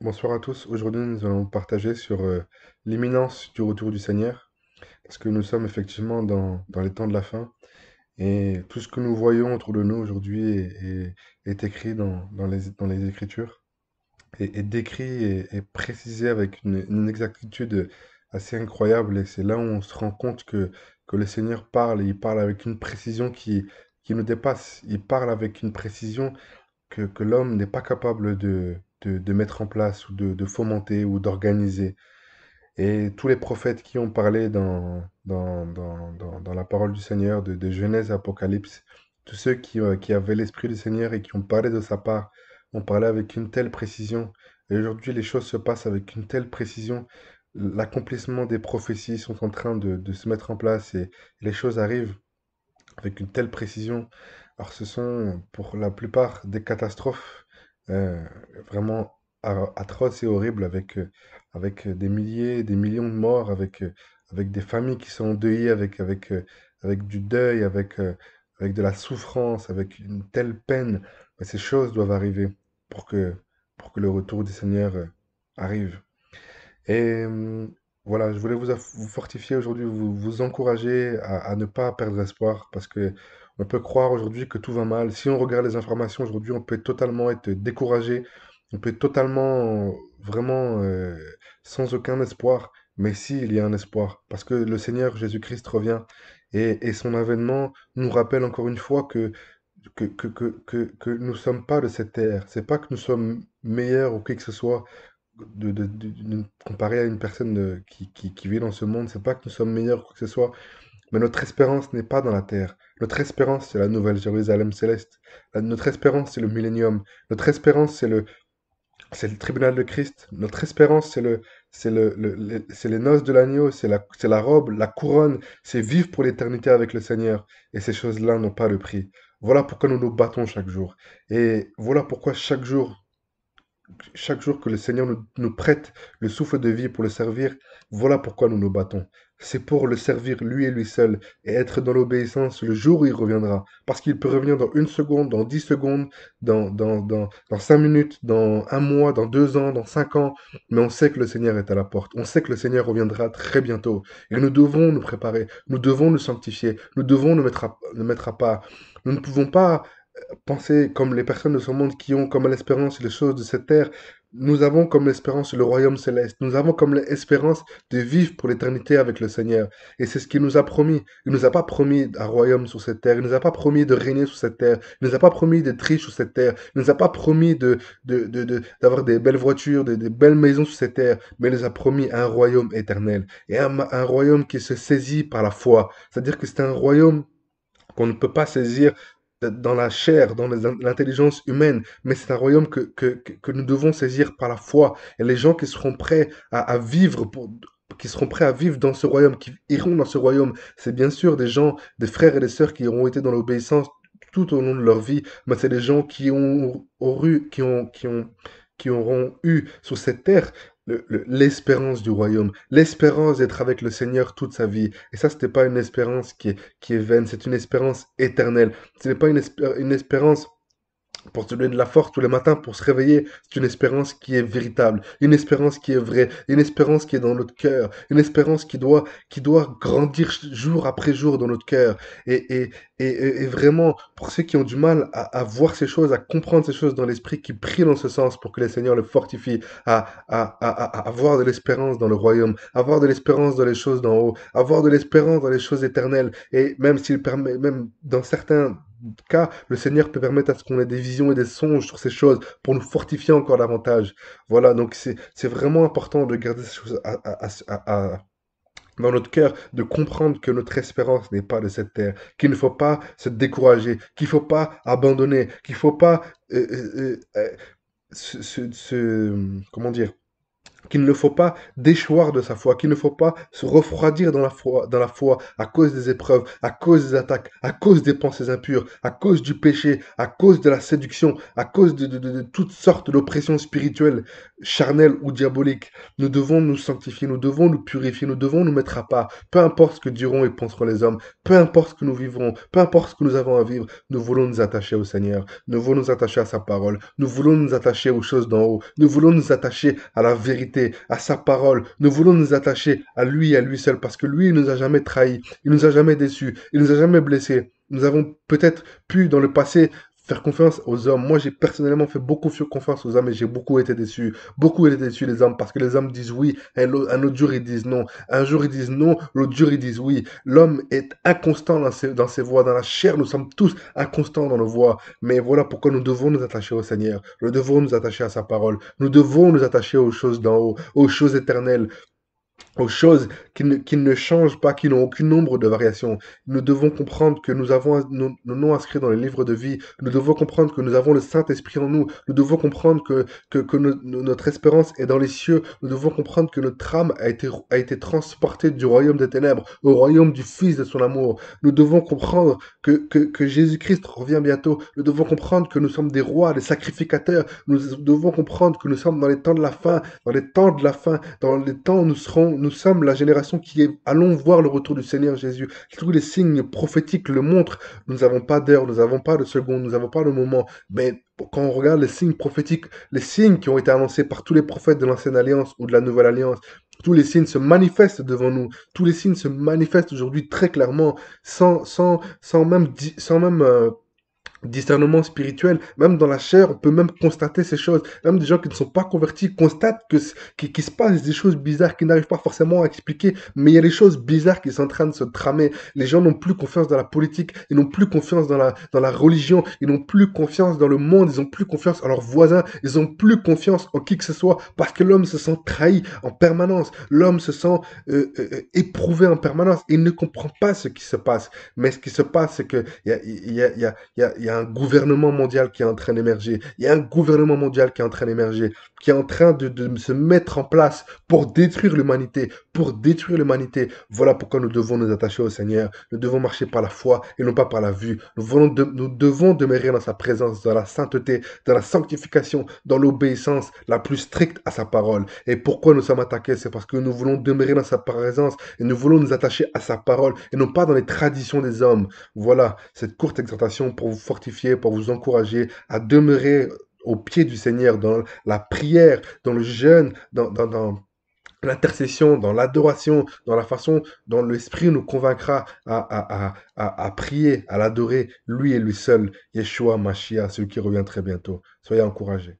Bonsoir à tous. Aujourd'hui, nous allons partager sur l'imminence du retour du Seigneur, parce que nous sommes effectivement dans les temps de la fin, et tout ce que nous voyons autour de nous aujourd'hui est écrit dans les Écritures, et est décrit et précisé avec une exactitude assez incroyable, et c'est là où on se rend compte que le Seigneur parle, et il parle avec une précision qui nous dépasse. Il parle avec une précision que l'homme n'est pas capable de mettre en place ou de fomenter ou d'organiser. Et tous les prophètes qui ont parlé dans la parole du Seigneur, de Genèse à Apocalypse, tous ceux qui avaient l'Esprit du Seigneur et qui ont parlé de sa part, ont parlé avec une telle précision. Et aujourd'hui, les choses se passent avec une telle précision. L'accomplissement des prophéties sont en train de se mettre en place et les choses arrivent avec une telle précision. Alors ce sont pour la plupart des catastrophes euh, vraiment atroces et horribles avec des milliers, des millions de morts, avec des familles qui sont endeuillées, avec du deuil, avec de la souffrance, avec une telle peine. Mais ces choses doivent arriver pour que le retour du Seigneur arrive. Et voilà, je voulais vous fortifier aujourd'hui, vous encourager à ne pas perdre espoir parce que on peut croire aujourd'hui que tout va mal. Si on regarde les informations aujourd'hui, on peut totalement être découragé, on peut totalement, vraiment, sans aucun espoir. Mais si, il y a un espoir parce que le Seigneur Jésus-Christ revient et son avènement nous rappelle encore une fois que nous ne sommes pas de cette terre. C'est pas que nous sommes meilleurs ou qui que ce soit comparé à une personne qui vit dans ce monde, c'est pas que nous sommes meilleurs ou quoi que ce soit, mais notre espérance n'est pas dans la terre. Notre espérance, c'est la nouvelle Jérusalem céleste. Notre espérance, c'est le millénium. Notre espérance, c'est le tribunal de Christ. Notre espérance, c'est les noces de l'agneau, c'est la robe, la couronne, c'est vivre pour l'éternité avec le Seigneur. Et ces choses-là n'ont pas de prix. Voilà pourquoi nous nous battons chaque jour. Et voilà pourquoi chaque jour que le Seigneur nous prête le souffle de vie pour le servir, voilà pourquoi nous nous battons. C'est pour le servir lui et lui seul et être dans l'obéissance le jour où il reviendra. Parce qu'il peut revenir dans 1 seconde, dans 10 secondes, dans 5 minutes, dans un mois, dans 2 ans, dans 5 ans. Mais on sait que le Seigneur est à la porte. On sait que le Seigneur reviendra très bientôt. Et nous devons nous préparer. Nous devons nous sanctifier. Nous devons nous mettre à part. Nous ne pouvons pas penser comme les personnes de ce monde qui ont comme l'espérance les choses de cette terre. Nous avons comme l'espérance le royaume céleste. Nous avons comme l'espérance de vivre pour l'éternité avec le Seigneur. Et c'est ce qu'il nous a promis. Il nous a pas promis un royaume sur cette terre. Il nous a pas promis de régner sur cette terre. Il nous a pas promis d'être riche sur cette terre. Il nous a pas promis d'avoir des belles voitures, des belles maisons sur cette terre. Mais il nous a promis un royaume éternel. Et un royaume qui se saisit par la foi. C'est-à-dire que c'est un royaume qu'on ne peut pas saisir dans la chair, dans l'intelligence humaine, mais c'est un royaume que nous devons saisir par la foi. Et les gens qui seront prêts à vivre qui seront prêts à vivre dans ce royaume, qui iront dans ce royaume, c'est bien sûr des gens, des frères et des sœurs qui auront été dans l'obéissance tout au long de leur vie, mais c'est des gens qui auront eu sur cette terre l'espérance du royaume, l'espérance d'être avec le Seigneur toute sa vie. Et ça, c'était pas une espérance qui est vaine, c'est une espérance éternelle. Ce n'est pas une espérance pour se donner de la force tous les matins, pour se réveiller. C'est une espérance qui est véritable, une espérance qui est vraie, une espérance qui est dans notre cœur, une espérance qui doit grandir jour après jour dans notre cœur. Et vraiment, pour ceux qui ont du mal à voir ces choses, à comprendre ces choses dans l'esprit, qui prient dans ce sens pour que le Seigneur le fortifie, à avoir de l'espérance dans le royaume, avoir de l'espérance dans les choses d'en haut, avoir de l'espérance dans les choses éternelles. Et même s'il permet, même dans certains cas, le Seigneur peut permettre à ce qu'on ait des visions et des songes sur ces choses pour nous fortifier encore davantage. Voilà, donc c'est vraiment important de garder ces choses dans notre cœur, de comprendre que notre espérance n'est pas de cette terre, qu'il ne faut pas se décourager, qu'il ne faut pas abandonner, qu'il ne faut pas comment dire, qu'il ne faut pas déchoir de sa foi, qu'il ne faut pas se refroidir dans la foi à cause des épreuves, à cause des attaques, à cause des pensées impures, à cause du péché, à cause de la séduction, à cause de toutes sortes d'oppressions spirituelles, charnelles ou diaboliques. Nous devons nous sanctifier, nous devons nous purifier, nous devons nous mettre à part. Peu importe ce que diront et penseront les hommes, peu importe ce que nous vivrons, peu importe ce que nous avons à vivre, nous voulons nous attacher au Seigneur, nous voulons nous attacher à sa parole, nous voulons nous attacher aux choses d'en haut, nous voulons nous attacher à la vérité, à sa parole, nous voulons nous attacher à lui et à lui seul, parce que lui, il nous a jamais trahis, il nous a jamais déçus, il nous a jamais blessés. Nous avons peut-être pu, dans le passé, faire confiance aux hommes. Moi, j'ai personnellement fait beaucoup confiance aux hommes et j'ai beaucoup été déçu. Beaucoup été déçu, les hommes, parce que les hommes disent oui, et un autre jour, ils disent non. Un jour, ils disent non, l'autre jour, ils disent oui. L'homme est inconstant dans ses voies. Dans la chair, nous sommes tous inconstants dans nos voies. Mais voilà pourquoi nous devons nous attacher au Seigneur. Nous devons nous attacher à sa parole. Nous devons nous attacher aux choses d'en haut, aux choses éternelles, aux choses qui ne changent pas, qui n'ont aucun nombre de variations. Nous devons comprendre que nous avons nos noms inscrits dans les livres de vie. Nous devons comprendre que nous avons le Saint-Esprit en nous. Nous devons comprendre que notre espérance est dans les cieux. Nous devons comprendre que notre âme a été transportée du royaume des ténèbres au royaume du Fils de son amour. Nous devons comprendre que Jésus-Christ revient bientôt. Nous devons comprendre que nous sommes des rois, des sacrificateurs. Nous devons comprendre que nous sommes dans les temps de la fin, dans les temps de la fin, dans les temps où nous sommes la génération qui allons voir le retour du Seigneur Jésus. Tous les signes prophétiques le montrent. Nous n'avons pas d'heure, nous n'avons pas de seconde, nous n'avons pas de moment. Mais quand on regarde les signes prophétiques, les signes qui ont été annoncés par tous les prophètes de l'Ancienne Alliance ou de la Nouvelle Alliance, tous les signes se manifestent devant nous. Tous les signes se manifestent aujourd'hui très clairement, sans même discernement spirituel, même dans la chair, on peut même constater ces choses. Même des gens qui ne sont pas convertis constatent qu'il se passe des choses bizarres qu'ils n'arrivent pas forcément à expliquer, mais il y a des choses bizarres qui sont en train de se tramer. Les gens n'ont plus confiance dans la politique, ils n'ont plus confiance dans la religion, ils n'ont plus confiance dans le monde, ils n'ont plus confiance en leurs voisins, ils n'ont plus confiance en qui que ce soit, parce que l'homme se sent trahi en permanence, l'homme se sent éprouvé en permanence, il ne comprend pas ce qui se passe. Mais ce qui se passe, c'est qu'il y a, il y a, il y a, il y a un gouvernement mondial qui est en train d'émerger. Il y a un gouvernement mondial qui est en train d'émerger, qui est en train de se mettre en place pour détruire l'humanité, pour détruire l'humanité. Voilà pourquoi nous devons nous attacher au Seigneur. Nous devons marcher par la foi et non pas par la vue. Nous devons demeurer dans sa présence, dans la sainteté, dans la sanctification, dans l'obéissance la plus stricte à sa parole. Et pourquoi nous sommes attaqués? C'est parce que nous voulons demeurer dans sa présence et nous voulons nous attacher à sa parole et non pas dans les traditions des hommes. Voilà cette courte exhortation pour vous fortifier, pour vous encourager à demeurer au pied du Seigneur, dans la prière, dans le jeûne, dans l'intercession, dans l'adoration, dans la façon dont l'Esprit nous convaincra à prier, à l'adorer, lui et lui seul, Yeshua, Mashiach, celui qui revient très bientôt. Soyez encouragés.